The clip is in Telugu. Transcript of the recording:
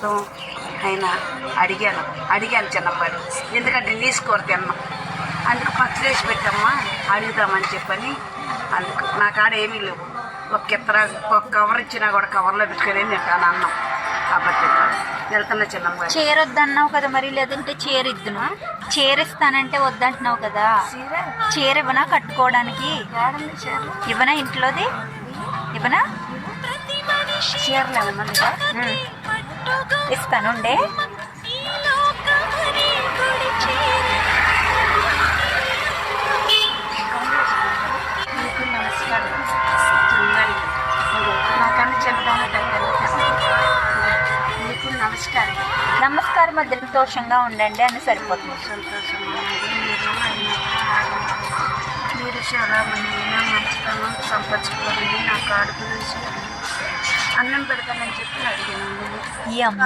కోసం ఆయన అడిగాను చిన్నప్పటి, ఎందుకంటే నీసు కూర తిన్నాం, అందుకు పచ్చడి వేసి పెట్టమ్మా అడుగుదామని చెప్పని. అందుకు నా కాడ ఏమీ లేవు, ఒక కవర్ ఇచ్చినా కూడా కవర్లో పెట్టుకుని తింటాను అన్నం. కాబట్టి వెళ్తున్నా చిన్నమ్మ. చీర వద్దన్నావు కదా మరి, లేదంటే చీర ఇద్దును. చీర ఇస్తానంటే వద్దంటున్నావు కదా, చీర ఇవ్వనా కట్టుకోవడానికి? ఇవ్వనా ఇంట్లోది ఇవ్వనా? చీరలు ఏమన్నా ఇస్తానుండే. నాకన్నా చెప్పడానికి మీకు నమస్కారం. నమస్కారం, సంతోషంగా ఉండండి అని సరిపోతుంది. సంతోషంగా మీరు చాలా మందిగా మంచితనం సంపర్చుకోవాలని నా కాడు గురించి అన్నం పెడతానని చెప్పి అడిగాను. ఈ అమ్మ